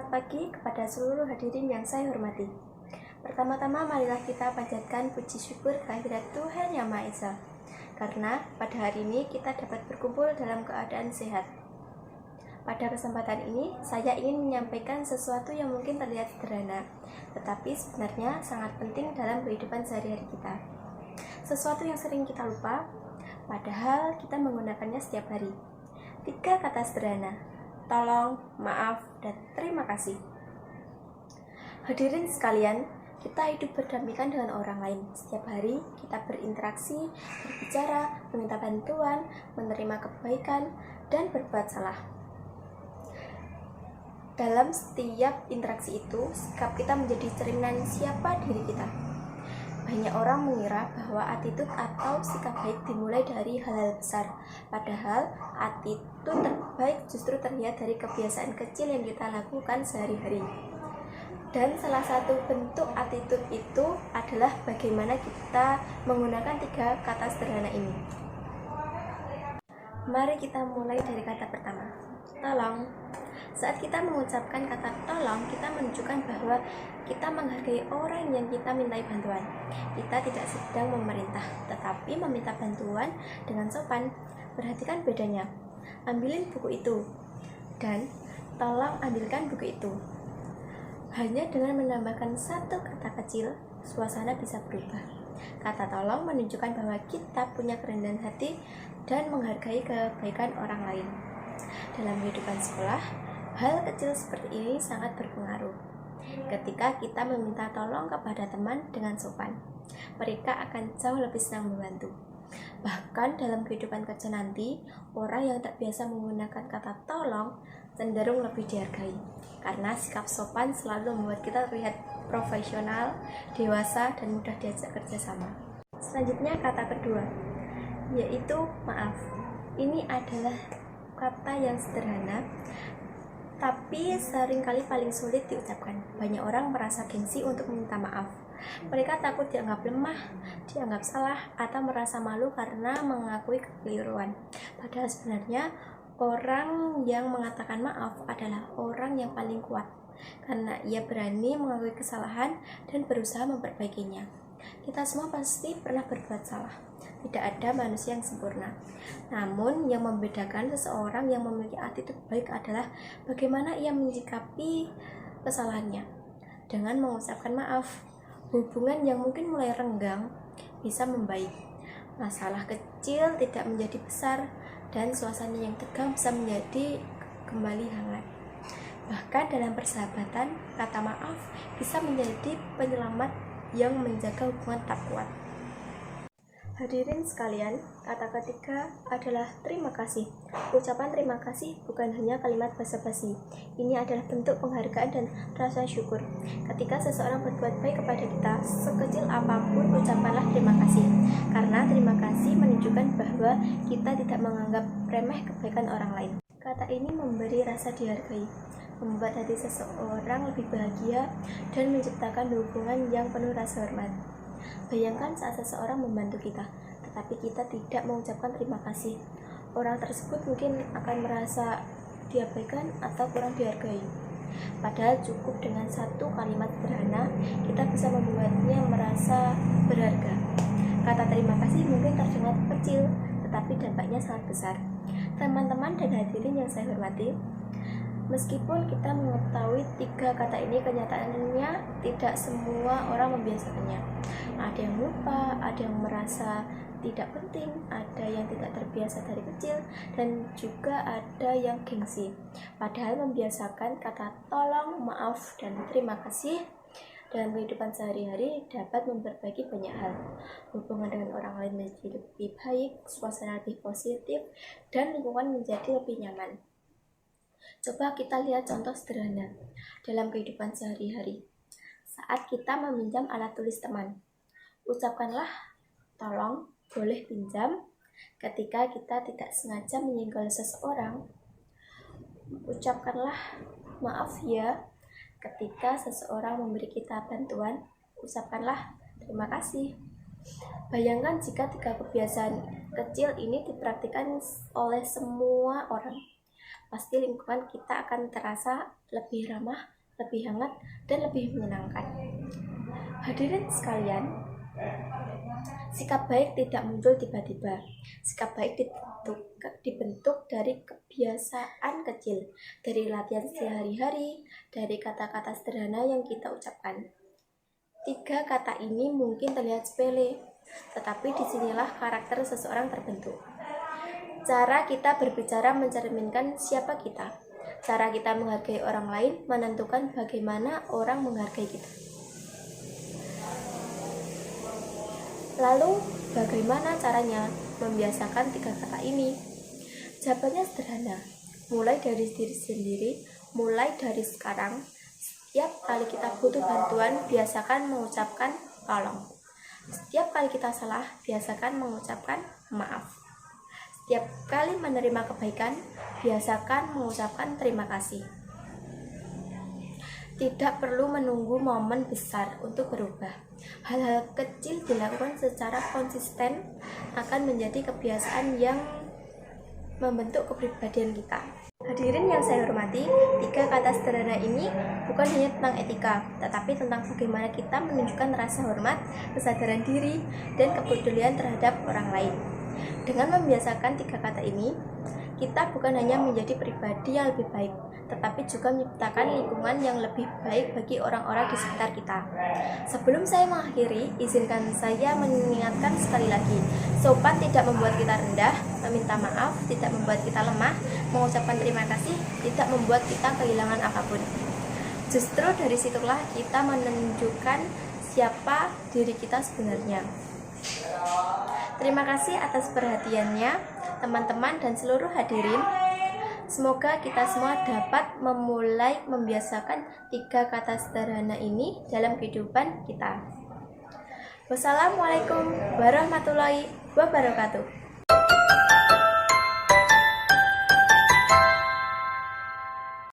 Selamat pagi kepada seluruh hadirin yang saya hormati. Pertama-tama marilah kita panjatkan puji syukur kehadirat Tuhan Yang Maha Esa, karena pada hari ini kita dapat berkumpul dalam keadaan sehat. Pada kesempatan ini, saya ingin menyampaikan sesuatu yang mungkin terlihat sederhana, tetapi sebenarnya sangat penting dalam kehidupan sehari-hari kita. Sesuatu yang sering kita lupa, padahal kita menggunakannya setiap hari. 3 kata sederhana: tolong, maaf, dan terima kasih. Hadirin sekalian, kita hidup berdampingan dengan orang lain. Setiap hari kita berinteraksi, berbicara, meminta bantuan, menerima kebaikan, dan berbuat salah. Dalam setiap interaksi itu, sikap kita menjadi cerminan siapa diri kita. Banyak orang mengira bahwa attitude atau sikap baik dimulai dari hal-hal besar. Padahal attitude terbaik justru terlihat dari kebiasaan kecil yang kita lakukan sehari-hari. Dan salah satu bentuk attitude itu adalah bagaimana kita menggunakan 3 kata sederhana ini. Mari kita mulai dari kata pertama, tolong. Saat kita mengucapkan kata tolong, kita menunjukkan bahwa kita menghargai orang yang kita mintai bantuan. Kita tidak sedang memerintah, tetapi meminta bantuan dengan sopan. Perhatikan bedanya. Ambilin buku itu, dan tolong ambilkan buku itu. Hanya dengan menambahkan 1 kata kecil, suasana bisa berubah. Kata tolong menunjukkan bahwa kita punya kerendahan hati dan menghargai kebaikan orang lain. Dalam kehidupan sekolah, hal kecil seperti ini sangat berpengaruh. Ketika kita meminta tolong kepada teman dengan sopan, mereka akan jauh lebih senang membantu. Bahkan dalam kehidupan kerja nanti, orang yang tak biasa menggunakan kata tolong cenderung lebih dihargai, karena sikap sopan selalu membuat kita terlihat profesional, dewasa, dan mudah diajak kerjasama. Selanjutnya kata kedua, yaitu maaf. Ini adalah kata yang sederhana, tapi seringkali paling sulit diucapkan. Banyak orang merasa gengsi untuk meminta maaf. Mereka takut dianggap lemah, dianggap salah, atau merasa malu karena mengakui kekeliruan. Padahal sebenarnya orang yang mengatakan maaf adalah orang yang paling kuat, karena ia berani mengakui kesalahan dan berusaha memperbaikinya. Kita semua pasti pernah berbuat salah. Tidak ada manusia yang sempurna. Namun yang membedakan seseorang yang memiliki attitude baik adalah bagaimana ia menyikapi kesalahannya. Dengan mengucapkan maaf, hubungan yang mungkin mulai renggang bisa membaik. Masalah kecil tidak menjadi besar, dan suasana yang tegang bisa menjadi kembali hangat. Bahkan dalam persahabatan, kata maaf bisa menjadi penyelamat yang menjaga hubungan tak kuat. Hadirin sekalian, kata ketiga adalah terima kasih. Ucapan terima kasih bukan hanya kalimat basa-basi. Ini adalah bentuk penghargaan dan rasa syukur. Ketika seseorang berbuat baik kepada kita, sekecil apapun ucapkanlah terima kasih. Karena terima kasih menunjukkan bahwa kita tidak menganggap remeh kebaikan orang lain. Kata ini memberi rasa dihargai, membuat hati seseorang lebih bahagia, dan menciptakan hubungan yang penuh rasa hormat. Bayangkan saat seseorang membantu kita, tetapi kita tidak mengucapkan terima kasih. Orang tersebut mungkin akan merasa diabaikan atau kurang dihargai. Padahal cukup dengan 1 kalimat sederhana, kita bisa membuatnya merasa berharga. Kata terima kasih mungkin terdengar kecil, tetapi dampaknya sangat besar. Teman-teman dan hadirin yang saya hormati, meskipun kita mengetahui 3 kata ini, kenyataannya tidak semua orang membiasakannya. Ada yang lupa, ada yang merasa tidak penting, ada yang tidak terbiasa dari kecil, dan juga ada yang gengsi. Padahal membiasakan kata tolong, maaf, dan terima kasih dalam kehidupan sehari-hari dapat memperbaiki banyak hal. Hubungan dengan orang lain menjadi lebih baik, suasana lebih positif, dan lingkungan menjadi lebih nyaman. Coba kita lihat contoh sederhana dalam kehidupan sehari-hari. Saat kita meminjam alat tulis teman, ucapkanlah tolong, boleh pinjam. Ketika kita tidak sengaja menyinggol seseorang, ucapkanlah maaf ya. Ketika seseorang memberi kita bantuan, ucapkanlah terima kasih. Bayangkan jika 3 kebiasaan kecil ini dipraktikkan oleh semua orang, pasti lingkungan kita akan terasa lebih ramah, lebih hangat, dan lebih menyenangkan. Hadirin sekalian, sikap baik tidak muncul tiba-tiba. Sikap baik dibentuk dari kebiasaan kecil, dari latihan sehari-hari, dari kata-kata sederhana yang kita ucapkan. 3 kata ini mungkin terlihat sepele, tetapi disinilah karakter seseorang terbentuk. Cara kita berbicara mencerminkan siapa kita. Cara kita menghargai orang lain menentukan bagaimana orang menghargai kita. Lalu, bagaimana caranya membiasakan 3 kata ini? Jawabannya sederhana. Mulai dari diri sendiri, mulai dari sekarang. Setiap kali kita butuh bantuan, biasakan mengucapkan tolong. Setiap kali kita salah, biasakan mengucapkan maaf. Setiap kali menerima kebaikan, biasakan mengucapkan terima kasih. Tidak perlu menunggu momen besar untuk berubah. Hal-hal kecil dilakukan secara konsisten akan menjadi kebiasaan yang membentuk kepribadian kita. Hadirin yang saya hormati, 3 kata sederhana ini bukan hanya tentang etika, tetapi tentang bagaimana kita menunjukkan rasa hormat, kesadaran diri, dan kepedulian terhadap orang lain. Dengan membiasakan 3 kata ini, kita bukan hanya menjadi pribadi yang lebih baik, tetapi juga menciptakan lingkungan yang lebih baik bagi orang-orang di sekitar kita. Sebelum saya mengakhiri, izinkan saya mengingatkan sekali lagi, sopan tidak membuat kita rendah, meminta maaf tidak membuat kita lemah, mengucapkan terima kasih tidak membuat kita kehilangan apapun. Justru dari situlah kita menunjukkan siapa diri kita sebenarnya. Terima kasih atas perhatiannya, teman-teman dan seluruh hadirin. Semoga kita semua dapat memulai membiasakan 3 kata sederhana ini dalam kehidupan kita. Wassalamualaikum warahmatullahi wabarakatuh.